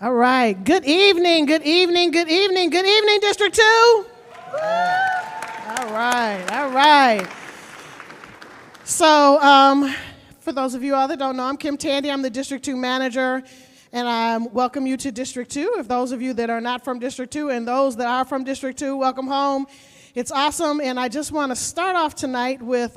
All right. Good evening, good evening, good evening, good evening, District 2. All right. So, for those of you all that don't know, I'm Kim Tandy. I'm the District 2 manager, and I welcome you to District 2. If those of you that are not from District 2 and those that are from District 2, welcome home. It's awesome, and I just want to start off tonight with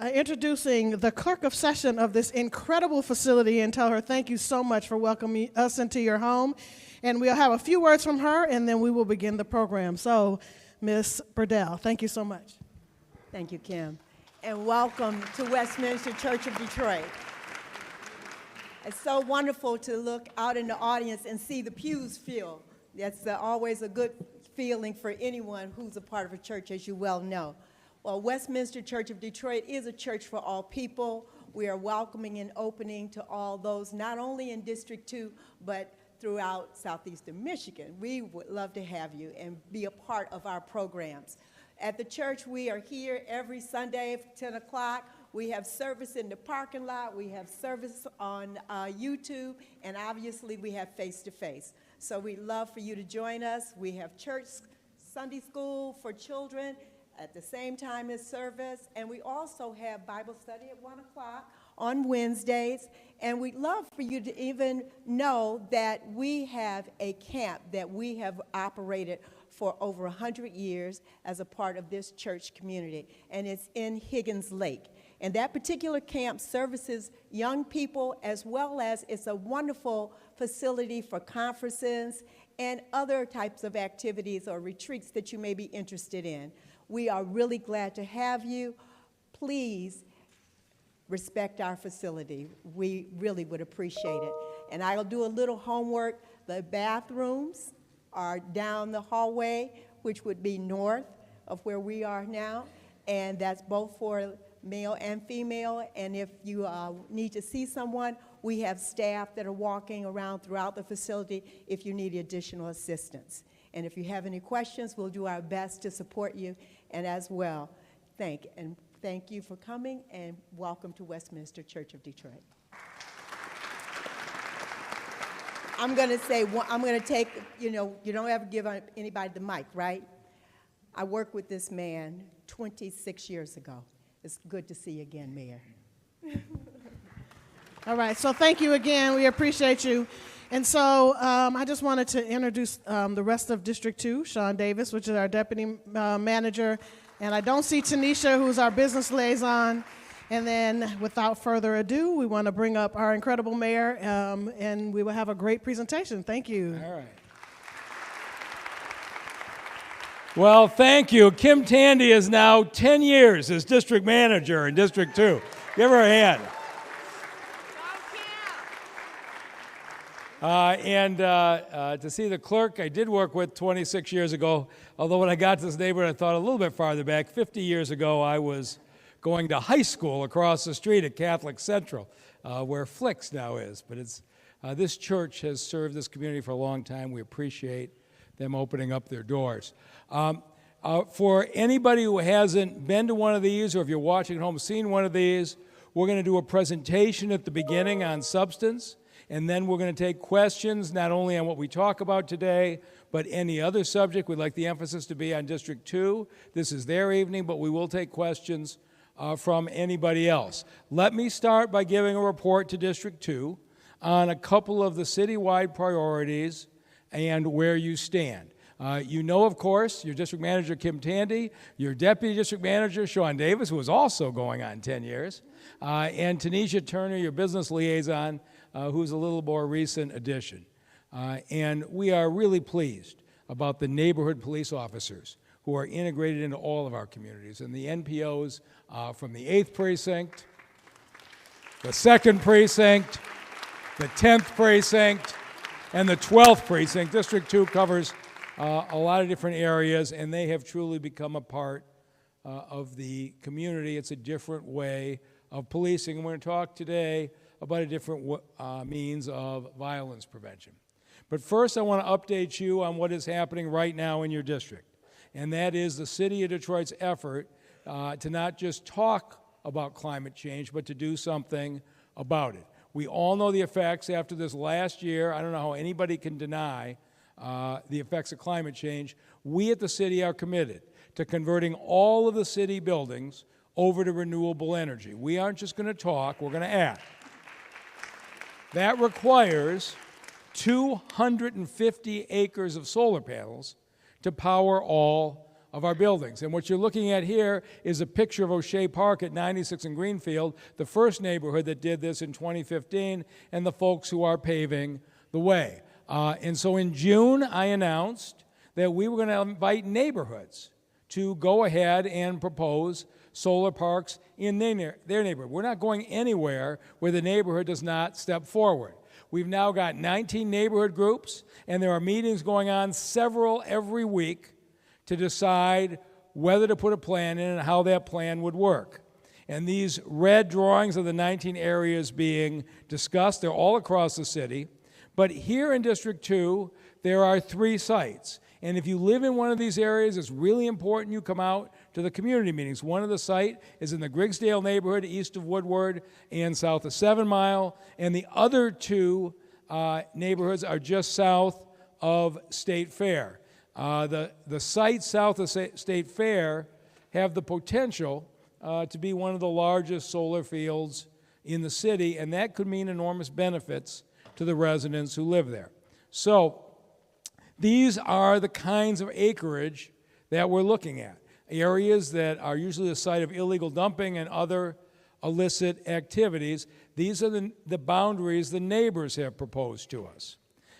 introducing the clerk of session of this incredible facility and tell her thank you so much for welcoming us into your home. And we'll have a few words from her, and then we will begin the program. So, Ms. Burdell, thank you so much. Thank you, Kim. And welcome to Westminster Church of Detroit. It's so wonderful to look out in the audience and see the pews filled. That's always a good feeling for anyone who's a part of a church, as you well know. Well, Westminster Church of Detroit is a church for all people. We are welcoming and opening to all those, not only in District 2, but throughout southeastern Michigan. We would love to have you and be a part of our programs. At the church, we are here every Sunday at 10 o'clock. We have service in the parking lot. We have service on YouTube, and obviously we have face-to-face. So we'd love for you to join us. We have church, Sunday school for children at the same time as service, and we also have Bible study at 1 o'clock on Wednesdays. And we'd love for you to even know that we have a camp that we have operated for over 100 years as a part of this church community, and it's in Higgins Lake. And that particular camp services young people, as well as it's a wonderful facility for conferences and other types of activities or retreats that you may be interested in. We are really glad to have you. Please respect our facility. We really would appreciate it. And I'll do a little homework. The bathrooms are down the hallway, which would be north of where we are now, and that's both for male and female. And if you need to see someone, we have staff that are walking around throughout the facility if you need additional assistance. And if you have any questions, we'll do our best to support you. And as well, thank you for coming, and welcome to Westminster Church of Detroit. I'm going to take, you don't ever give anybody the mic, right? I worked with this man 26 years ago. It's good to see you again, Mayor. All right, so thank you again. We appreciate you. And so I just wanted to introduce the rest of District 2, Sean Davis, which is our deputy manager. And I don't see Tanisha, who's our business liaison. And then without further ado, we want to bring up our incredible mayor, and we will have a great presentation. Thank you. All right. Well, thank you. Kim Tandy is now 10 years as district manager in District 2. Give her a hand. To see the clerk I did work with 26 years ago, although when I got to this neighborhood, I thought a little bit farther back. 50 years ago, I was going to high school across the street at Catholic Central, where Flicks now is. But this church has served this community for a long time. We appreciate them opening up their doors. For anybody who hasn't been to one of these, or if you're watching at home, seen one of these, we're going to do a presentation at the beginning on substance. And then we're going to take questions, not only on what we talk about today, but any other subject. We'd like the emphasis to be on District 2. This is their evening, but we will take questions from anybody else. Let me start by giving a report to District 2 on a couple of the citywide priorities and where you stand. You know, of course, your district manager, Kim Tandy, your deputy district manager, Sean Davis, who is also going on 10 years, and Tanisha Turner, your business liaison, who's a little more recent addition. And we are really pleased about the neighborhood police officers who are integrated into all of our communities, and the NPOs from the 8th Precinct, the 2nd Precinct, the 10th Precinct, and the 12th Precinct. District 2 covers a lot of different areas, and they have truly become a part of the community. It's a different way of policing, and we're going to talk today about a different means of violence prevention. But first, I want to update you on what is happening right now in your district, and that is the City of Detroit's effort to not just talk about climate change, but to do something about it. We all know the effects after this last year. I don't know how anybody can deny the effects of climate change. We at the city are committed to converting all of the city buildings over to renewable energy. We aren't just going to talk, we're going to act. That requires 250 acres of solar panels to power all of our buildings. And what you're looking at here is a picture of O'Shea Park at 96 and Greenfield, the first neighborhood that did this in 2015, and the folks who are paving the way. And so in June, I announced that we were going to invite neighborhoods to go ahead and propose solar parks in their neighborhood. We're not going anywhere where the neighborhood does not step forward. We've now got 19 neighborhood groups, and there are meetings going on, several every week, to decide whether to put a plan in and how that plan would work. And these red drawings of the 19 areas being discussed, they're all across the city. But here in District 2, there are 3 sites. And if you live in one of these areas, it's really important you come out to the community meetings. One of the site is in the Griggsdale neighborhood, east of Woodward and south of 7 Mile. And the other 2 neighborhoods are just south of State Fair. The sites south of State Fair have the potential to be one of the largest solar fields in the city, and that could mean enormous benefits to the residents who live there. So these are the kinds of acreage that we're looking at, areas that are usually the site of illegal dumping and other illicit activities. These are the boundaries the neighbors have proposed to us.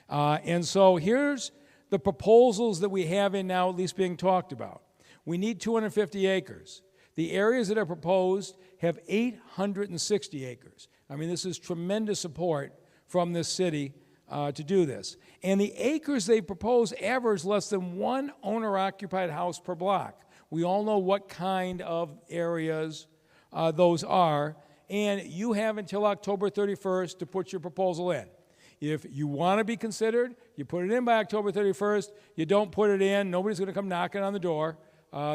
And so here's the proposals that we have in now at least being talked about. We need 250 acres. The areas that are proposed have 860 acres. I mean, this is tremendous support from this city to do this. And the acres they propose average less than 1 owner-occupied house per block. We all know what kind of areas those are, and you have until October 31st to put your proposal in. If you want to be considered, you put it in by October 31st. You don't put it in, nobody's going to come knocking on the door.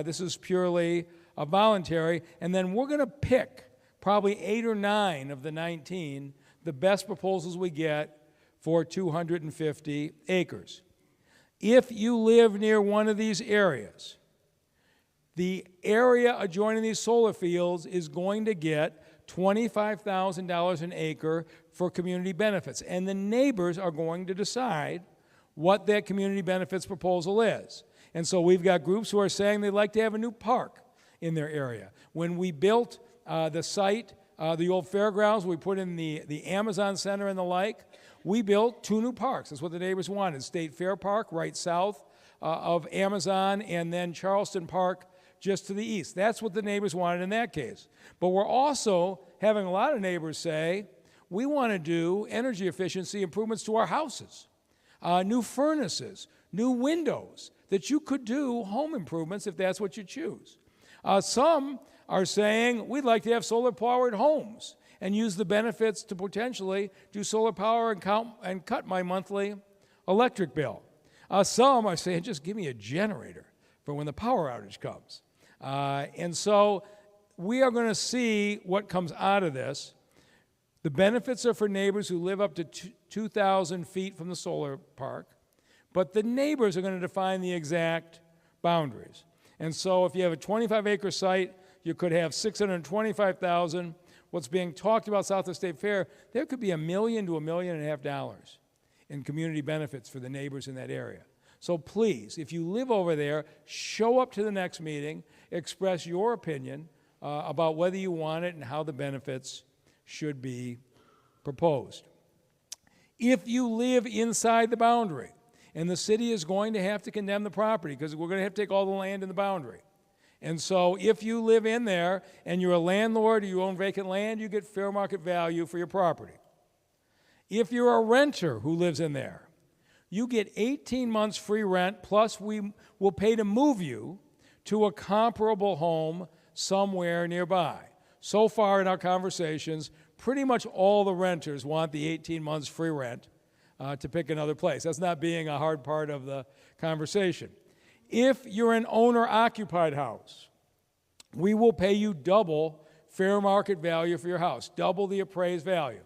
This is purely voluntary. And then we're going to pick probably 8 or 9 of the 19, the best proposals we get for 250 acres. If you live near one of these areas, the area adjoining these solar fields is going to get $25,000 an acre for community benefits. And the neighbors are going to decide what that community benefits proposal is. And so we've got groups who are saying they'd like to have a new park in their area. When we built the site, the old fairgrounds, we put in the Amazon Center and the like, we built 2 new parks. That's what the neighbors wanted. State Fair Park right south of Amazon, and then Charleston Park just to the east. That's what the neighbors wanted in that case. But we're also having a lot of neighbors say, we want to do energy efficiency improvements to our houses, new furnaces, new windows, that you could do home improvements if that's what you choose. Some are saying, we'd like to have solar-powered homes and use the benefits to potentially do solar power and cut my monthly electric bill. Some are saying, just give me a generator for when the power outage comes. And so we are going to see what comes out of this. The benefits are for neighbors who live up to 2,000 feet from the solar park, but the neighbors are going to define the exact boundaries. And so if you have a 25-acre site, you could have 625,000. What's being talked about south of State Fair, there could be $1 million to $1.5 million in community benefits for the neighbors in that area. So please, if you live over there, show up to the next meeting, express your opinion about whether you want it and how the benefits should be proposed. If you live inside the boundary, and the city is going to have to condemn the property because we're going to have to take all the land in the boundary. And so if you live in there and you're a landlord or you own vacant land, you get fair market value for your property. If you're a renter who lives in there, you get 18 months free rent, plus we will pay to move you to a comparable home somewhere nearby. So far in our conversations, pretty much all the renters want the 18 months free rent to pick another place. That's not being a hard part of the conversation. If you're an owner-occupied house, we will pay you double fair market value for your house, double the appraised value.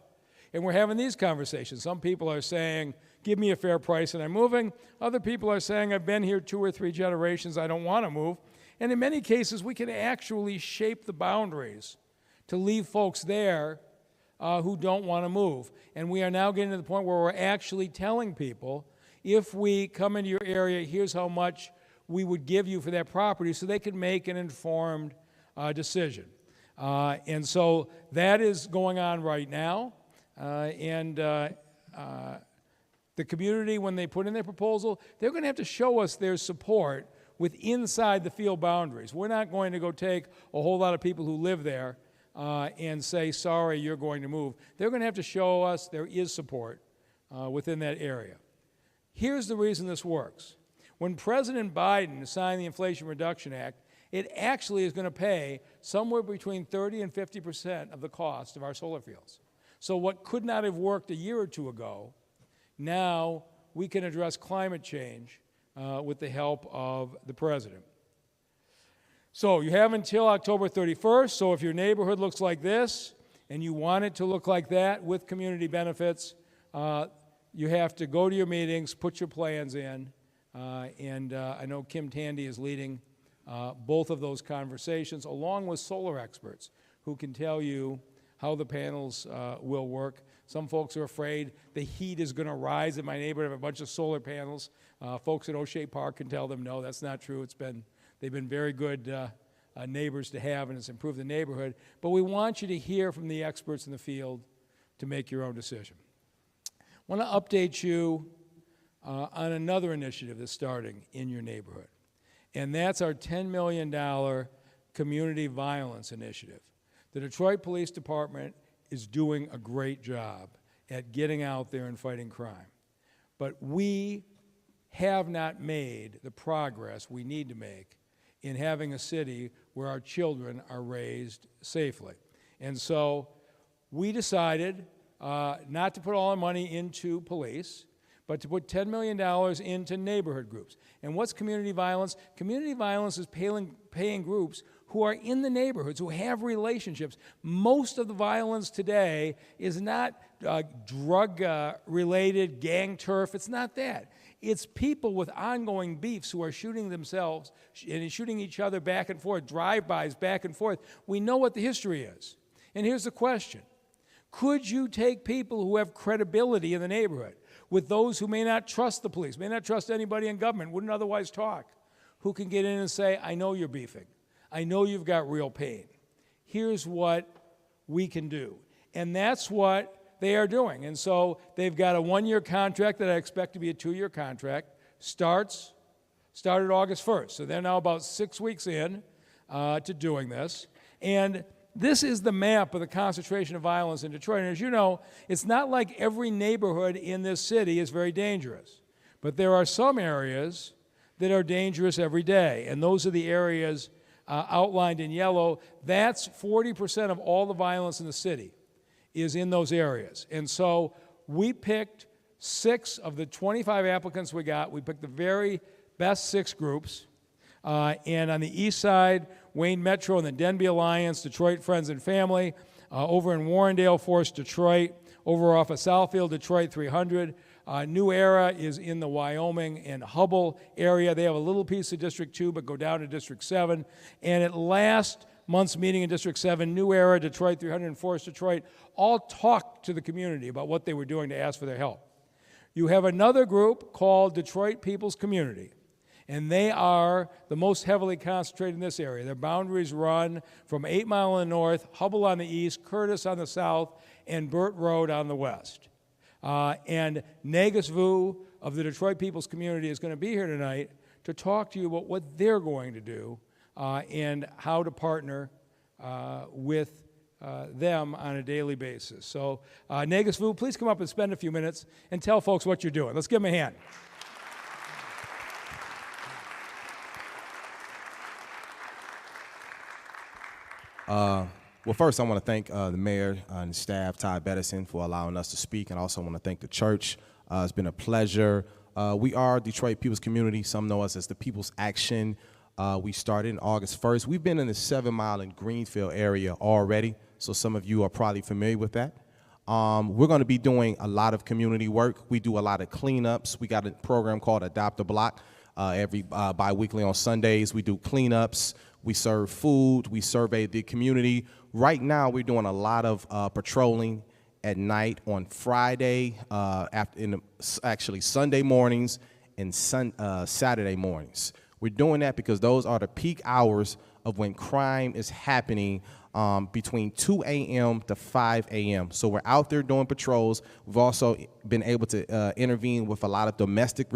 And we're having these conversations. Some people are saying, give me a fair price and I'm moving. Other people are saying, I've been here 2 or 3 generations, I don't want to move. And in many cases, we can actually shape the boundaries to leave folks there who don't want to move. And we are now getting to the point where we're actually telling people, if we come into your area, here's how much we would give you for that property, so they can make an informed decision. And so that is going on right now. The community, when they put in their proposal, they're going to have to show us their support with inside the field boundaries. We're not going to go take a whole lot of people who live there and say, sorry, you're going to move. They're going to have to show us there is support within that area. Here's the reason this works. When President Biden signed the Inflation Reduction Act, it actually is going to pay somewhere between 30 and 50% of the cost of our solar fields. So what could not have worked a year or 2 ago, now we can address climate change with the help of the president. So you have until October 31st, so if your neighborhood looks like this, and you want it to look like that with community benefits, you have to go to your meetings, put your plans in, and I know Kim Tandy is leading both of those conversations, along with solar experts who can tell you how the panels will work. Some folks are afraid the heat is going to rise in my neighborhood. I have a bunch of solar panels. Folks at O'Shea Park can tell them, no, that's not true. They've been very good neighbors to have, and it's improved the neighborhood. But we want you to hear from the experts in the field to make your own decision. I want to update you on another initiative that's starting in your neighborhood, and that's our $10 million community violence initiative. The Detroit Police Department is doing a great job at getting out there and fighting crime. But we have not made the progress we need to make in having a city where our children are raised safely. And so we decided not to put all our money into police, but to put $10 million into neighborhood groups. And what's community violence? Community violence is paying groups who are in the neighborhoods, who have relationships. Most of the violence today is not drug-related gang turf. It's not that. It's people with ongoing beefs who are shooting themselves and shooting each other back and forth, drive-bys back and forth. We know what the history is. And here's the question. Could you take people who have credibility in the neighborhood with those who may not trust the police, may not trust anybody in government, wouldn't otherwise talk, who can get in and say, I know you're beefing. I know you've got real pain. Here's what we can do. And that's what they are doing. And so they've got a 1-year contract that I expect to be a 2-year contract. Started August 1st. So they're now about 6 weeks in to doing this. And this is the map of the concentration of violence in Detroit. And as you know, it's not like every neighborhood in this city is very dangerous. But there are some areas that are dangerous every day. And those are the areas outlined in yellow. That's 40% of all the violence in the city is in those areas. And so we picked 6 of the 25 applicants we got. We picked the very best 6 groups. And on the east side, Wayne Metro and the Denby Alliance, Detroit Friends and Family. Over in Warrendale, Force Detroit. Over off of Southfield, Detroit 300. New Era is in the Wyoming and Hubble area. They have a little piece of District 2, but go down to District 7. And at last month's meeting in District 7, New Era, Detroit 300, and Forest Detroit all talked to the community about what they were doing to ask for their help. You have another group called Detroit People's Community, and they are the most heavily concentrated in this area. Their boundaries run from 8 Mile on the north, Hubble on the east, Curtis on the south, and Burt Road on the west. And Negus Vu of the Detroit People's Community is going to be here tonight to talk to you about what they're going to do and how to partner with them on a daily basis. So Negus Vu, please come up and spend a few minutes and tell folks what you're doing. Let's give them a hand. Well, first, I want to thank the mayor and staff, Todd Bettison, for allowing us to speak, and I also want to thank the church. It's been a pleasure. We are Detroit People's Community. Some know us as the People's Action. We started in August 1st. We've been in the 7 Mile and Greenfield area already, so some of you are probably familiar with that. We're going to be doing a lot of community work. We do a lot of cleanups. We got a program called Adopt a Block. Every bi-weekly on Sundays, we do cleanups. We serve food. We survey the community. Right now, we're doing a lot of patrolling at night on Friday, actually Sunday mornings and Saturday mornings. We're doing that because those are the peak hours of when crime is happening between 2 a.m. to 5 a.m. So we're out there doing patrols. We've also been able to intervene with a lot of domestic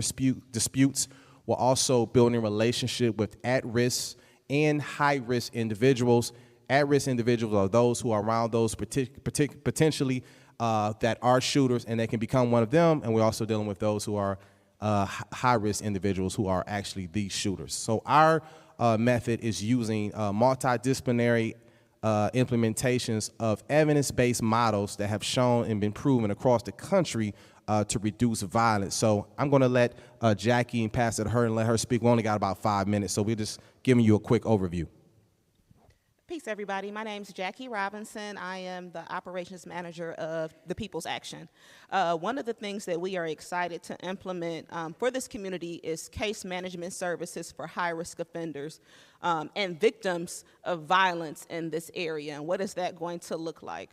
disputes. We're also building a relationship with at-risk and high-risk individuals. At-risk individuals are those who are around those potentially that are shooters, and they can become one of them. And we're also dealing with those who are high-risk individuals who are actually the shooters. So our method is using multidisciplinary implementations of evidence-based models that have shown and been proven across the country to reduce violence. So I'm going to let Jackie and pass it to her and let her speak. We only got about 5 minutes, so we're just giving you a quick overview. Peace, everybody. My name is Jackie Robinson. I am the operations manager of the People's Action. One of the things that we are excited to implement for this community is case management services for high-risk offenders and victims of violence in this area. And what is that going to look like?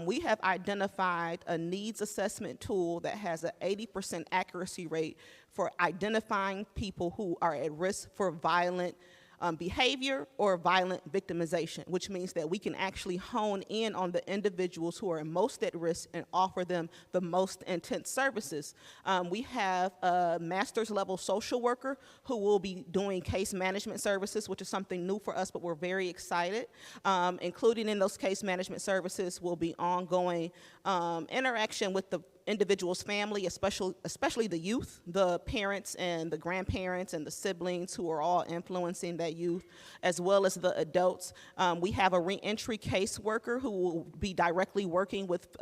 We have identified a needs assessment tool that has an 80% accuracy rate for identifying people who are at risk for violent behavior or violent victimization, which means that we can actually hone in on the individuals who are most at risk and offer them the most intense services. We have a master's level social worker who will be doing case management services, which is something new for us, but we're very excited. Including in those case management services will be ongoing interaction with the individual's family, especially the youth, the parents and the grandparents and the siblings who are all influencing that youth, as well as the adults. We have a reentry caseworker who will be directly working with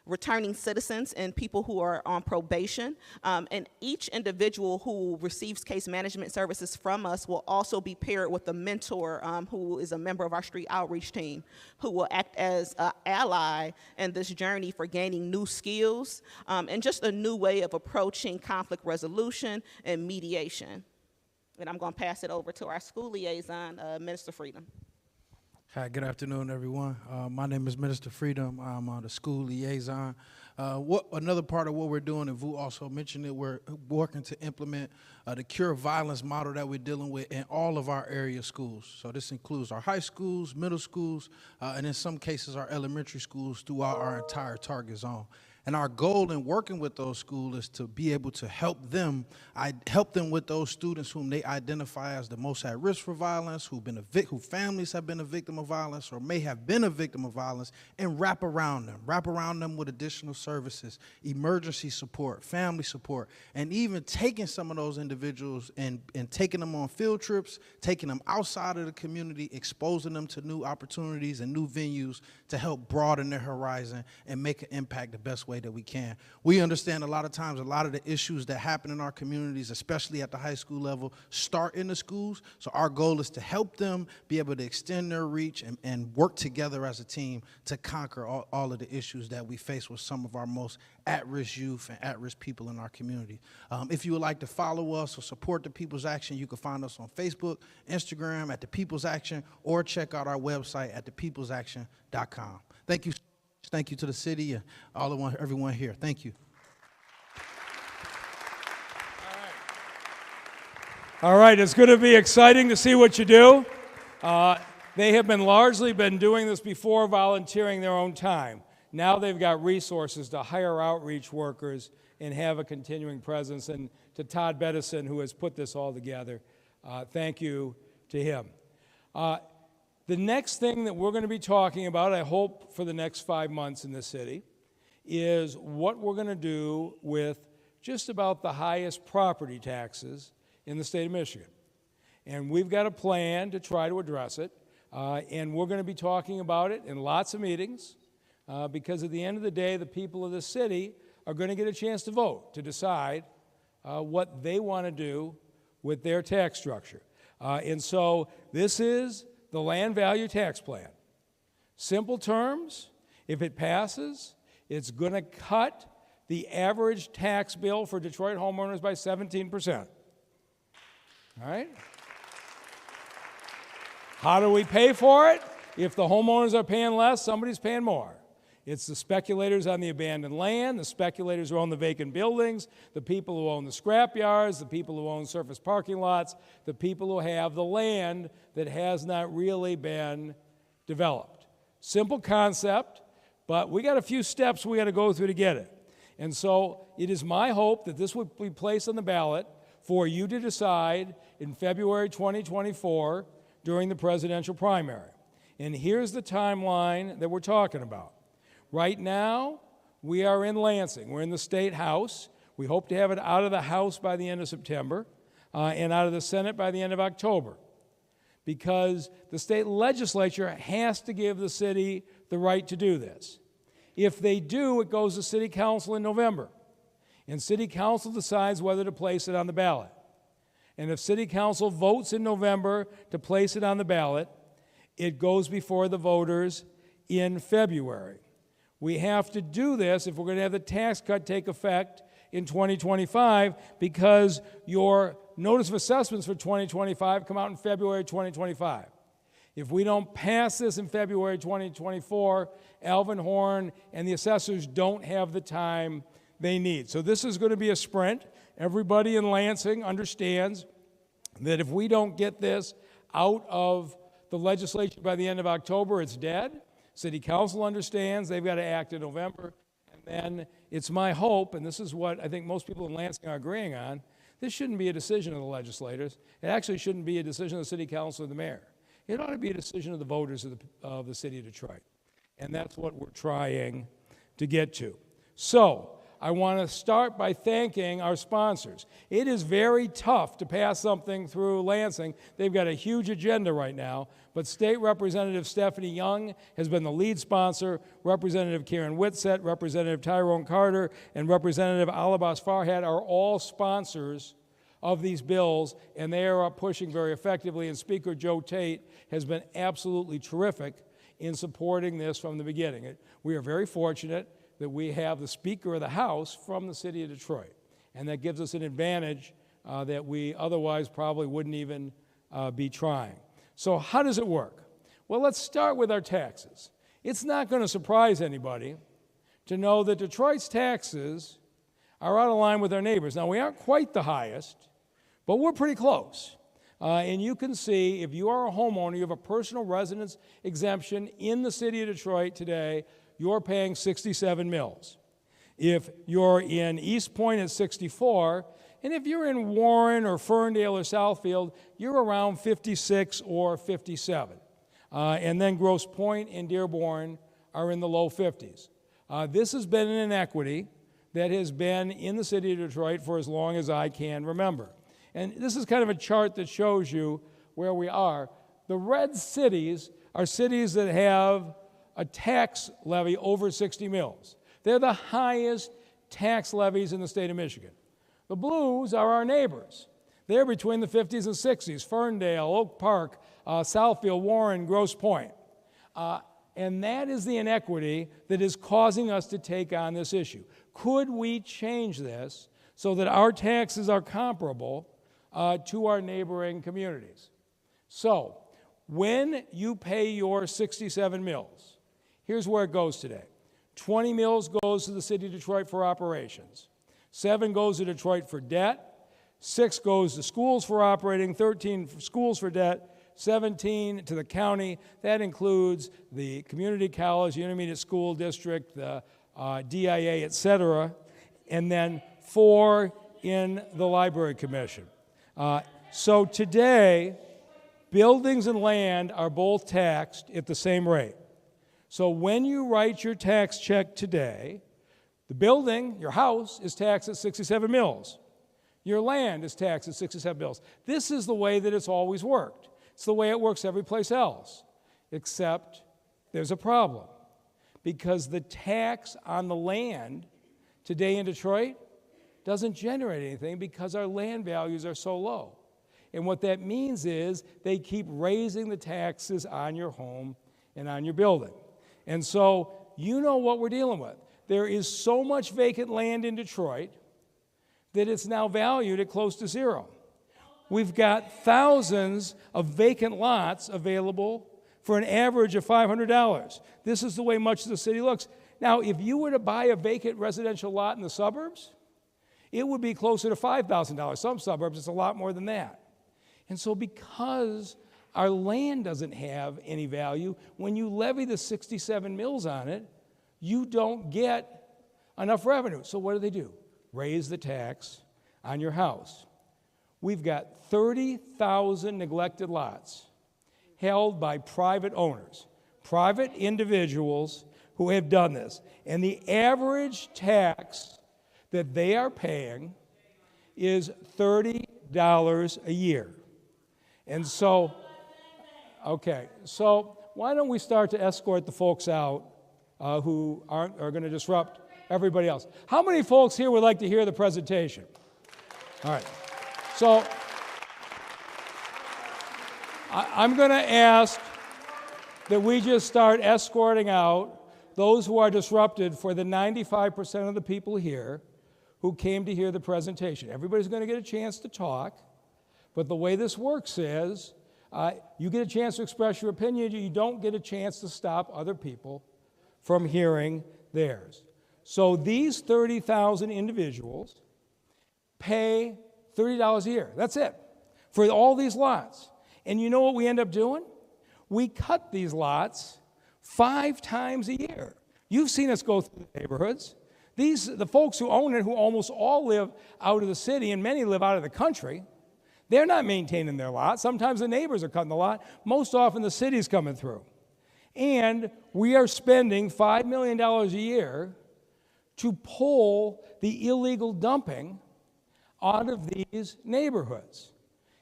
returning citizens and people who are on probation. And each individual who receives case management services from us will also be paired with a mentor who is a member of our street outreach team, who will act as an ally in this journey for gaining new skills and just a new way of approaching conflict resolution and mediation. And I'm going to pass it over to our school liaison, Minister Freedom. Hi, good afternoon, everyone. My name is Minister Freedom. I'm the school liaison. Another part of what we're doing, and Vu also mentioned it, we're working to implement the cure violence model that we're dealing with in all of our area schools. So this includes our high schools, middle schools, and in some cases our elementary schools throughout our entire target zone. And our goal in working with those schools is to be able to help them with those students whom they identify as the most at risk for violence, who families have been a victim of violence or may have been a victim of violence, and wrap around them with additional services, emergency support, family support, and even taking some of those individuals and taking them on field trips, taking them outside of the community, exposing them to new opportunities and new venues to help broaden their horizon and make an impact the best way that we can. We understand a lot of times a lot of the issues that happen in our communities, especially at the high school level, start in the schools. So our goal is to help them be able to extend their reach and work together as a team to conquer all of the issues that we face with some of our most at-risk youth and at-risk people in our community. If you would like to follow us or support the People's Action, you can find us on Facebook, Instagram at The People's Action, or check out our website at thepeoplesaction.com. Thank you. Thank you to the city and everyone here. Thank you. All right, it's going to be exciting to see what you do. They have largely been doing this before, volunteering their own time. Now they've got resources to hire outreach workers and have a continuing presence. And to Todd Bettison, who has put this all together, thank you to him. The next thing that we're going to be talking about, I hope for the next 5 months in the city, is what we're going to do with just about the highest property taxes in the state of Michigan. And we've got a plan to try to address it, and we're going to be talking about it in lots of meetings, because at the end of the day, the people of the city are going to get a chance to vote, to decide what they want to do with their tax structure. And so this is the land value tax plan. Simple terms. If it passes, It's going to cut the average tax bill for Detroit homeowners by 17%. All right? How do we pay for it? If the homeowners are paying less, somebody's paying more. It's the speculators on the abandoned land, the speculators who own the vacant buildings, the people who own the scrap yards, the people who own surface parking lots, the people who have the land that has not really been developed. Simple concept, but we got a few steps we got to go through to get it. And so it is my hope that this will be placed on the ballot for you to decide in February 2024 during the presidential primary. And here's the timeline that we're talking about. Right now, we are in Lansing. We're in the State House. We hope to have it out of the House by the end of September and out of the Senate by the end of October, because the state legislature has to give the city the right to do this. If they do, it goes to City Council in November, and City Council decides whether to place it on the ballot. And if City Council votes in November to place it on the ballot, it goes before the voters in February. We have to do this if we're going to have the tax cut take effect in 2025, because your notice of assessments for 2025 come out in February 2025. If we don't pass this in February 2024, Alvin Horn and the assessors don't have the time they need. So this is going to be a sprint. Everybody in Lansing understands that if we don't get this out of the legislature by the end of October, it's dead. City Council understands they've got to act in November. And then it's my hope, and this is what I think most people in Lansing are agreeing on, this shouldn't be a decision of the legislators. It actually shouldn't be a decision of the City Council or the mayor. It ought to be a decision of the voters of the city of Detroit. And that's what we're trying to get to. So I want to start by thanking our sponsors. It is very tough to pass something through Lansing. They've got a huge agenda right now, but State Representative Stephanie Young has been the lead sponsor, Representative Karen Whitsett, Representative Tyrone Carter, and Representative Alabas Farhat are all sponsors of these bills, and they are pushing very effectively, and Speaker Joe Tate has been absolutely terrific in supporting this from the beginning. We are very fortunate that we have the Speaker of the House from the city of Detroit, and that gives us an advantage that we otherwise probably wouldn't even be trying. So how does it work? Well, let's start with our taxes. It's not going to surprise anybody to know that Detroit's taxes are out of line with our neighbors. Now, we aren't quite the highest, but we're pretty close. And you can see, if you are a homeowner, you have a personal residence exemption in the city of Detroit today, you're paying 67 mills. If you're in East Point at 64, and if you're in Warren or Ferndale or Southfield, you're around 56 or 57. And then Grosse Pointe and Dearborn are in the low 50s. This has been an inequity that has been in the city of Detroit for as long as I can remember. And this is kind of a chart that shows you where we are. The red cities are cities that have a tax levy over 60 mills. They're the highest tax levies in the state of Michigan. The blues are our neighbors. They're between the 50s and 60s, Ferndale, Oak Park, Southfield, Warren, Grosse Pointe. And that is the inequity that is causing us to take on this issue. Could we change this so that our taxes are comparable to our neighboring communities? So, when you pay your 67 mills, here's where it goes today. 20 mills goes to the city of Detroit for operations. 7 goes to Detroit for debt. 6 goes to schools for operating. 13 for schools for debt. 17 to the county. That includes the community college, the intermediate school district, the DIA, et cetera. And then 4 in the library commission. So today, buildings and land are both taxed at the same rate. So when you write your tax check today, the building, your house, is taxed at 67 mills. Your land is taxed at 67 mills. This is the way that it's always worked. It's the way it works every place else, except there's a problem. Because the tax on the land today in Detroit doesn't generate anything because our land values are so low. And what that means is they keep raising the taxes on your home and on your building. And so you know what we're dealing with. there is so much vacant land in Detroit that it's now valued at close to zero. We've got thousands of vacant lots available for an average of $500. This is the way much of the city looks. Now, if you were to buy a vacant residential lot in the suburbs, it would be closer to $5,000. Some suburbs, it's a lot more than that. And so because our land doesn't have any value, when you levy the 67 mills on it, you don't get enough revenue. So what do? Raise the tax on your house. We've got 30,000 neglected lots held by private owners, private individuals who have done this. And the average tax that they are paying is $30 a year. And so, okay, so why don't we start to escort the folks out who are going to disrupt everybody else. How many folks here would like to hear the presentation? All right. So I'm going to ask that we just start escorting out those who are disrupted for the 95% of the people here who came to hear the presentation. Everybody's going to get a chance to talk, but the way this works is you get a chance to express your opinion, you don't get a chance to stop other people from hearing theirs. So these 30,000 individuals pay $30 a year. That's it for all these lots. And you know what we end up doing? We cut these lots 5 times a year. You've seen us go through the neighborhoods. The folks who own it, who almost all live out of the city and many live out of the country, they're not maintaining their lot. Sometimes the neighbors are cutting the lot. Most often the city's coming through. And we are spending $5 million a year to pull the illegal dumping out of these neighborhoods.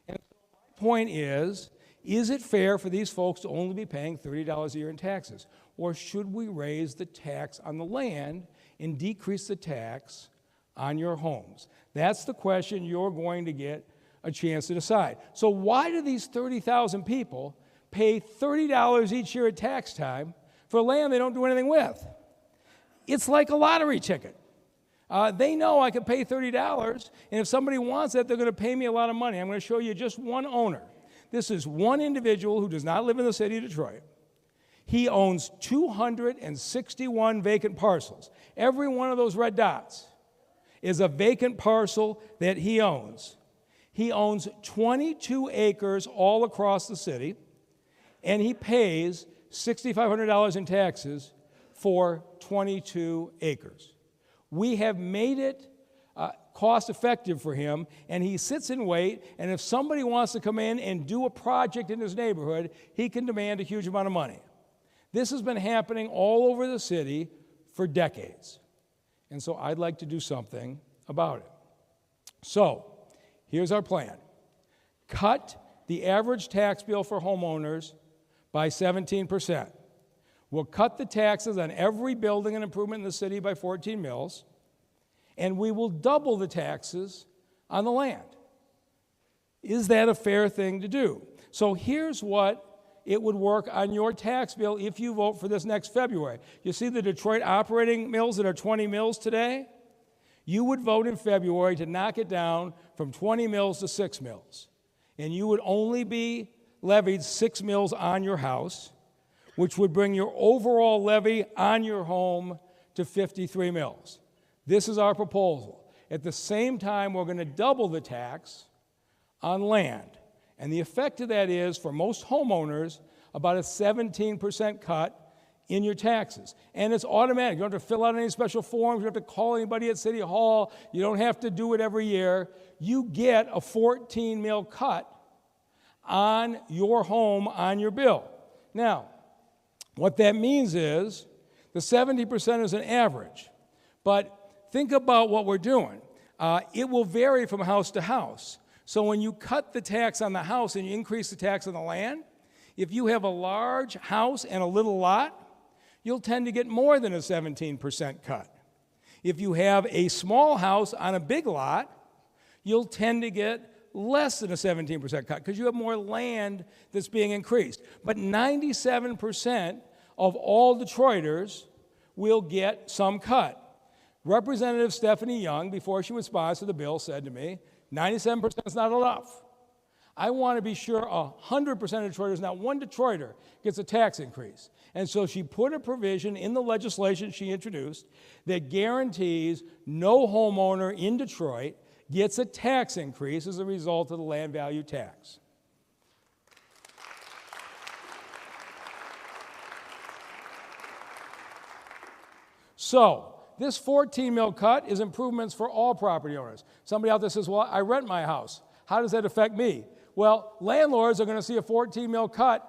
And my point is it fair for these folks to only be paying $30 a year in taxes? Or should we raise the tax on the land and decrease the tax on your homes? That's the question you're going to get a chance to decide. So why do these 30,000 people pay $30 each year at tax time for land they don't do anything with? It's like a lottery ticket. They know I can pay $30, and if somebody wants that, they're going to pay me a lot of money. I'm going to show you just one owner. This is one individual who does not live in the city of Detroit. He owns 261 vacant parcels. Every one of those red dots is a vacant parcel that he owns. He owns 22 acres all across the city, and he pays $6,500 in taxes for 22 acres. We have made it cost effective for him, and he sits and wait, and if somebody wants to come in and do a project in his neighborhood, he can demand a huge amount of money. This has been happening all over the city for decades, and so I'd like to do something about it. So here's our plan. Cut the average tax bill for homeowners by 17%. We'll cut the taxes on every building and improvement in the city by 14 mills, and we will double the taxes on the land. Is that a fair thing to do? So here's what it would work on your tax bill if you vote for this next February. You see the Detroit operating mills that are 20 mills today? You would vote in February to knock it down from 20 mills to 6 mills. And you would only be levied 6 mills on your house, which would bring your overall levy on your home to 53 mills. This is our proposal. At the same time, we're going to double the tax on land. And the effect of that is, for most homeowners, about a 17% cut in your taxes. And it's automatic. You don't have to fill out any special forms. You don't have to call anybody at City Hall. You don't have to do it every year. You get a 14 mil cut on your home, on your bill. Now, what that means is the 70% is an average. But think about what we're doing. It will vary from house to house. So when you cut the tax on the house and you increase the tax on the land, if you have a large house and a little lot, you'll tend to get more than a 17% cut. If you have a small house on a big lot, you'll tend to get less than a 17% cut because you have more land that's being increased. But 97% of all Detroiters will get some cut. Representative Stephanie Young, before she responds to the bill, said to me, 97% is not enough. I want to be sure 100% of Detroiters, not one Detroiter, gets a tax increase. And so she put a provision in the legislation she introduced that guarantees no homeowner in Detroit gets a tax increase as a result of the land value tax. So, this 14 mil cut is improvements for all property owners. Somebody out there says, well, I rent my house. How does that affect me? Well, landlords are going to see a 14 mil cut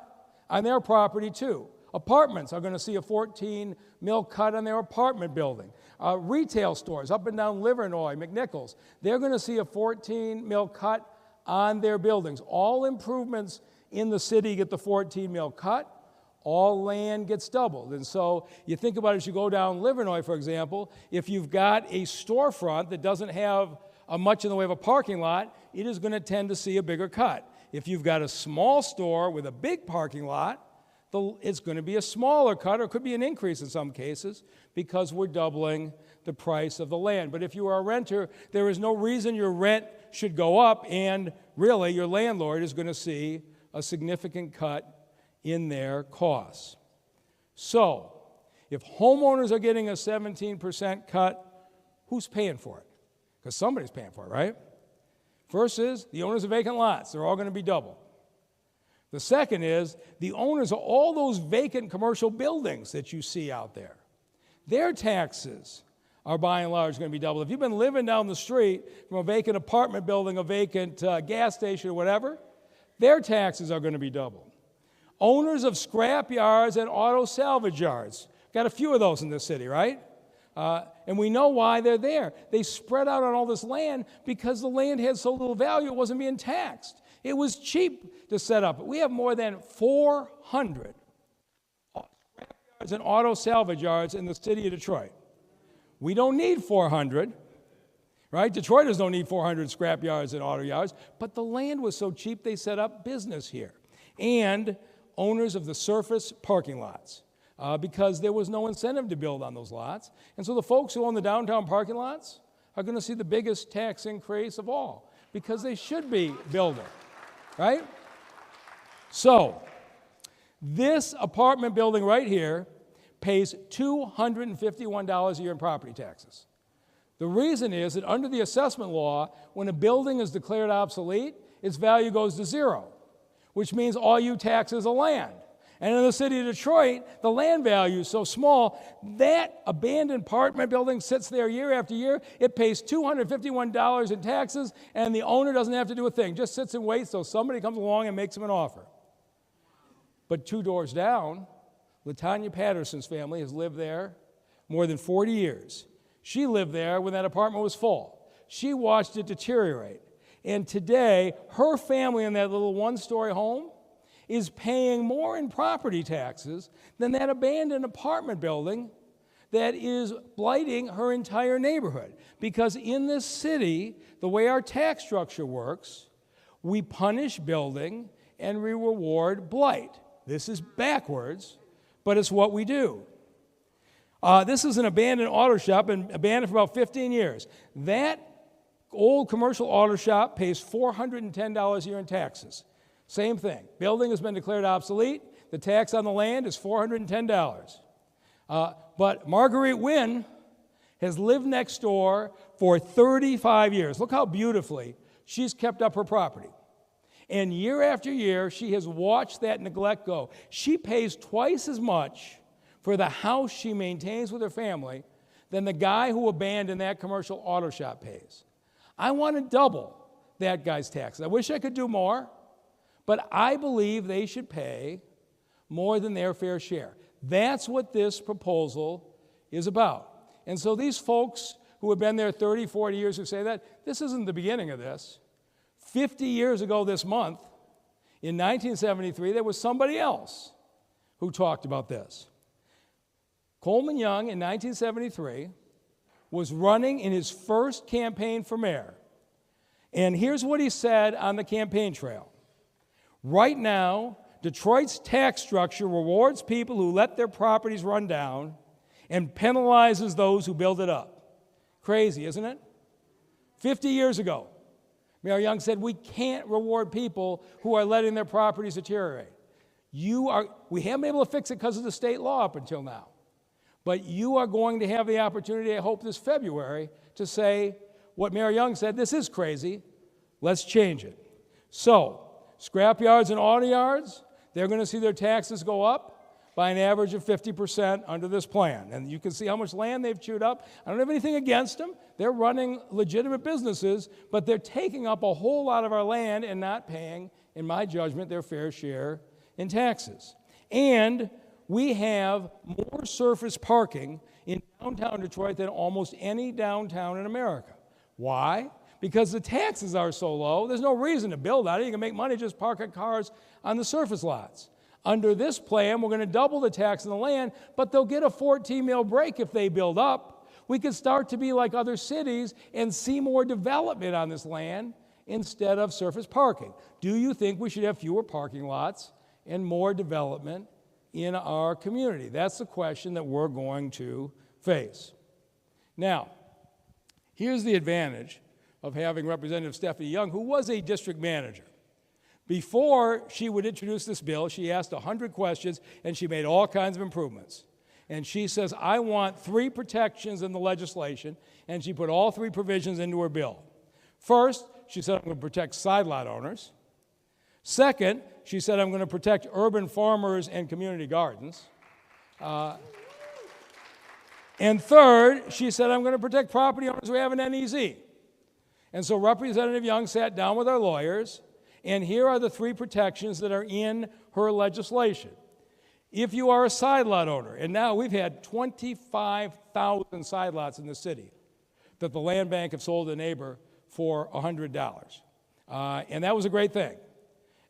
on their property too. Apartments are going to see a 14 mil cut on their apartment building. Retail stores up and down Livernois, McNichols, they're going to see a 14 mil cut on their buildings. All improvements in the city get the 14 mil cut. All land gets doubled. And so you think about it as you go down Livernois, for example, if you've got a storefront that doesn't have much in the way of a parking lot, it is going to tend to see a bigger cut. If you've got a small store with a big parking lot, it's going to be a smaller cut, or it could be an increase in some cases, because we're doubling the price of the land. But if you are a renter, there is no reason your rent should go up, and really your landlord is going to see a significant cut in their costs. So, if homeowners are getting a 17% cut, who's paying for it? Because somebody's paying for it, right? First is the owners of vacant lots. They're all going to be double. The second is the owners of all those vacant commercial buildings that you see out there. Their taxes are by and large going to be double. If you've been living down the street from a vacant apartment building, a vacant gas station or whatever, their taxes are going to be double. Owners of scrap yards and auto salvage yards. Got a few of those in this city, right? And we know why they're there. They spread out on all this land because the land had so little value it wasn't being taxed. It was cheap to set up. We have more than 400 scrap yards and auto salvage yards in the city of Detroit. We don't need 400, right? Detroiters don't need 400 scrap yards and auto yards, but the land was so cheap they set up business here. And owners of the surface parking lots, because there was no incentive to build on those lots. And so the folks who own the downtown parking lots are going to see the biggest tax increase of all, because they should be building, right? So this apartment building right here pays $251 a year in property taxes. The reason is that under the assessment law, when a building is declared obsolete, its value goes to zero, which means all you tax is the land. And in the city of Detroit, the land value is so small, that abandoned apartment building sits there year after year. It pays $251 in taxes, and the owner doesn't have to do a thing, just sits and waits till somebody comes along and makes him an offer. But 2 doors down, LaTanya Patterson's family has lived there more than 40 years. She lived there when that apartment was full. She watched it deteriorate. And today, her family in that little one-story home is paying more in property taxes than that abandoned apartment building that is blighting her entire neighborhood. Because in this city, the way our tax structure works, we punish building and we reward blight. This is backwards, but it's what we do. This is an abandoned auto shop, been abandoned for about 15 years. That old commercial auto shop pays $410 a year in taxes. Same thing. Building has been declared obsolete. The tax on the land is $410. But Marguerite Wynn has lived next door for 35 years. Look how beautifully she's kept up her property. And year after year, she has watched that neglect go. She pays twice as much for the house she maintains with her family than the guy who abandoned that commercial auto shop pays. I want to double that guy's taxes. I wish I could do more, but I believe they should pay more than their fair share. That's what this proposal is about. And so these folks who have been there 30, 40 years who say that, this isn't the beginning of this. 50 years ago this month, in 1973, there was somebody else who talked about this. Coleman Young, in 1973, was running in his first campaign for mayor. And here's what he said on the campaign trail. Right now, Detroit's tax structure rewards people who let their properties run down and penalizes those who build it up. Crazy, isn't it? 50 years ago, Mayor Young said we can't reward people who are letting their properties deteriorate. We haven't been able to fix it because of the state law up until now. But you are going to have the opportunity, I hope this February, to say what Mayor Young said, this is crazy, let's change it. So, scrap yards and auto yards, they're going to see their taxes go up by an average of 50% under this plan. And you can see how much land they've chewed up. I don't have anything against them. They're running legitimate businesses, but they're taking up a whole lot of our land and not paying, in my judgment, their fair share in taxes. And we have more surface parking in downtown Detroit than almost any downtown in America. Why? Because the taxes are so low, there's no reason to build on it. You can make money just parking cars on the surface lots. Under this plan, we're going to double the tax on the land, but they'll get a 14-mil break if they build up. We could start to be like other cities and see more development on this land instead of surface parking. Do you think we should have fewer parking lots and more development in our community? That's the question that we're going to face. Now, here's the advantage of having Representative Stephanie Young, who was a district manager. Before she would introduce this bill, she asked 100 questions, and she made all kinds of improvements. And she says, I want 3 protections in the legislation, and she put all 3 provisions into her bill. First, she said, I'm going to protect side lot owners. Second, she said, I'm going to protect urban farmers and community gardens. And third, she said, I'm going to protect property owners who have an NEZ. And so Representative Young sat down with our lawyers, and here are the 3 protections that are in her legislation. If you are a side lot owner, and now we've had 25,000 side lots in the city that the land bank have sold a neighbor for $100. And that was a great thing.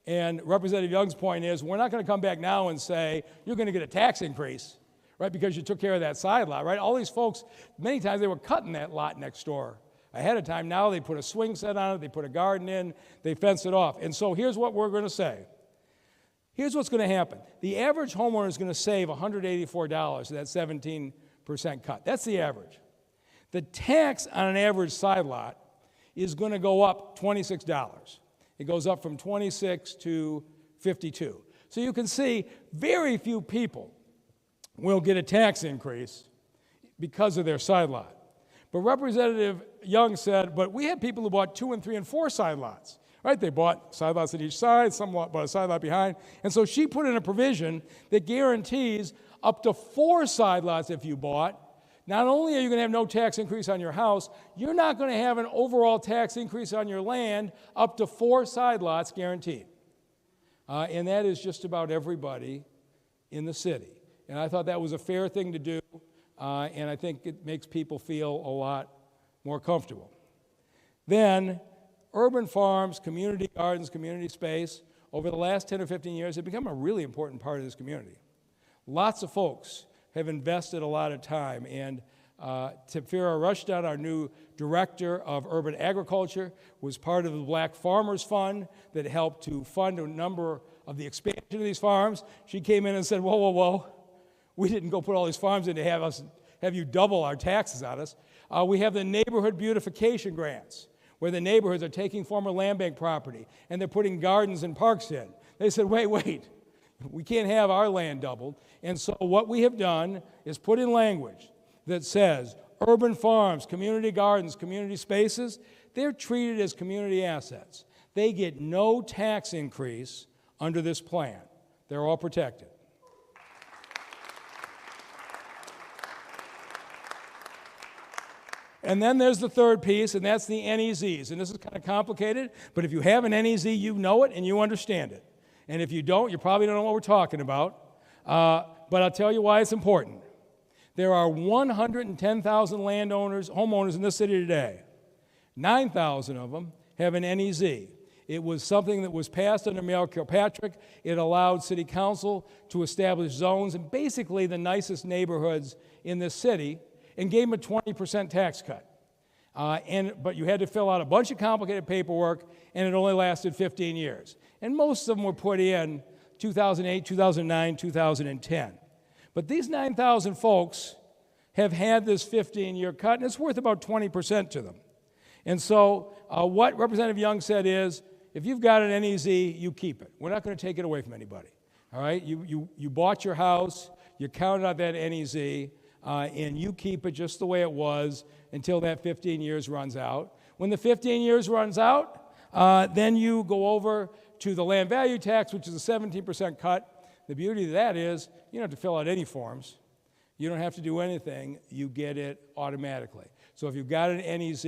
And Representative Young's point is, we're not going to come back now and say, you're going to get a tax increase, right, because you took care of that side lot, right? All these folks, many times they were cutting that lot next door ahead of time. Now they put a swing set on it, they put a garden in, they fence it off. And so here's what we're going to say. Here's what's going to happen. The average homeowner is going to save $184 to that 17% cut. That's the average. The tax on an average side lot is going to go up $26. It goes up from 26 to 52. So you can see very few people will get a tax increase because of their side lot. But Representative Young said, but we have people who bought 2 and 3 and 4 side lots, right? They bought side lots at each side, some bought a side lot behind. And so she put in a provision that guarantees up to 4 side lots if you bought. Not only are you going to have no tax increase on your house, you're not going to have an overall tax increase on your land up to 4 side lots guaranteed. And that is just about everybody in the city. And I thought that was a fair thing to do. And I think it makes people feel a lot more comfortable. Then, urban farms, community gardens, community space, over the last 10 or 15 years have become a really important part of this community. Lots of folks have invested a lot of time, and Tipfira Rushdown, our new director of urban agriculture, was part of the Black Farmers Fund that helped to fund a number of the expansion of these farms. She came in and said, whoa, whoa, whoa. We didn't go put all these farms in to have you double our taxes on us. We have the neighborhood beautification grants, where the neighborhoods are taking former land bank property and they're putting gardens and parks in. They said, wait, we can't have our land doubled. And so what we have done is put in language that says urban farms, community gardens, community spaces, they're treated as community assets. They get no tax increase under this plan. They're all protected. And then there's the third piece, and that's the NEZs. And this is kind of complicated, but if you have an NEZ, you know it and you understand it. And if you don't, you probably don't know what we're talking about. But I'll tell you why it's important. There are 110,000 homeowners in this city today. 9,000 of them have an NEZ. It was something that was passed under Mayor Kilpatrick. It allowed city council to establish zones in basically the nicest neighborhoods in this city, and gave them a 20% tax cut. But you had to fill out a bunch of complicated paperwork, and it only lasted 15 years. And most of them were put in 2008, 2009, 2010. But these 9,000 folks have had this 15-year cut, and it's worth about 20% to them. And so what Representative Young said is, if you've got an NEZ, you keep it. We're not going to take it away from anybody. All right? You bought your house, you counted out that NEZ, and you keep it just the way it was until that 15 years runs out. When the 15 years runs out, then you go over to the land value tax, which is a 17% cut. The beauty of that is you don't have to fill out any forms. You don't have to do anything. You get it automatically. So if you've got an NEZ,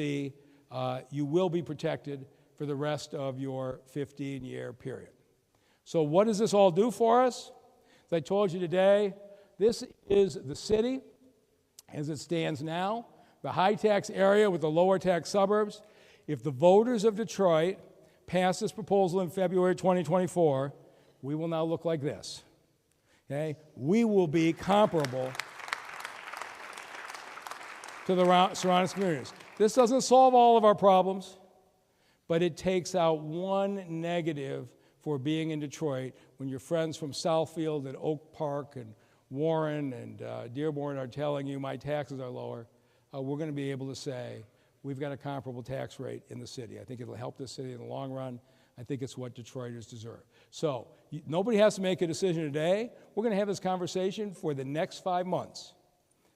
you will be protected for the rest of your 15-year period. So what does this all do for us? As I told you today, this is the city as it stands now, the high-tax area with the lower-tax suburbs. If the voters of Detroit pass this proposal in February 2024, we will now look like this. Okay? We will be comparable to the surrounding communities. This doesn't solve all of our problems, but it takes out one negative for being in Detroit when your friends from Southfield and Oak Park and Warren and Dearborn are telling you my taxes are lower. We're going to be able to say we've got a comparable tax rate in the city. I think it'll help the city in the long run. I think it's what Detroiters deserve. So nobody has to make a decision today. We're going to have this conversation for the next 5 months.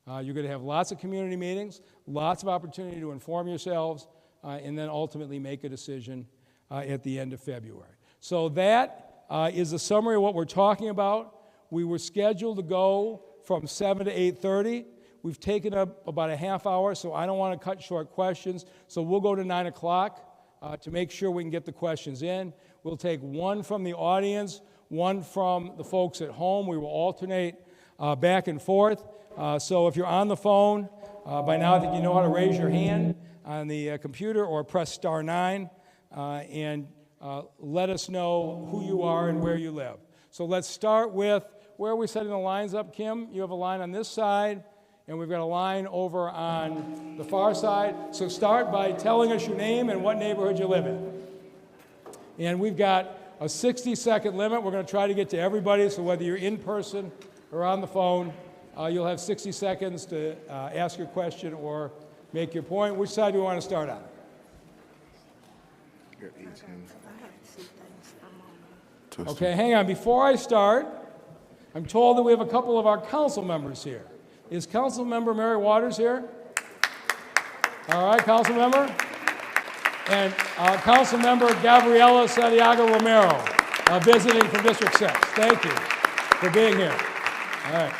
You're going to have lots of community meetings, lots of opportunity to inform yourselves, and then ultimately make a decision at the end of February. So that is a summary of what we're talking about. We were scheduled to go from 7 to 8:30. We've taken up about a half hour, so I don't want to cut short questions. So we'll go to 9 o'clock to make sure we can get the questions in. We'll take one from the audience, one from the folks at home. We will alternate back and forth. So if you're on the phone, by now I think you know how to raise your hand on the computer or press star 9 and let us know who you are and where you live. So let's start with, where are we setting the lines up, Kim? You have a line on this side, and we've got a line over on the far side. So start by telling us your name and what neighborhood you live in. And we've got a 60-second limit. We're going to try to get to everybody, so whether you're in person or on the phone, you'll have 60 seconds to ask your question or make your point. Which side do you want to start on? Okay, hang on. Before I start, I'm told that we have a couple of our council members here. Is Council Member Mary Waters here? All right, Council Member. And Council Member Gabriela Santiago Romero, visiting from District 6. Thank you for being here. All right.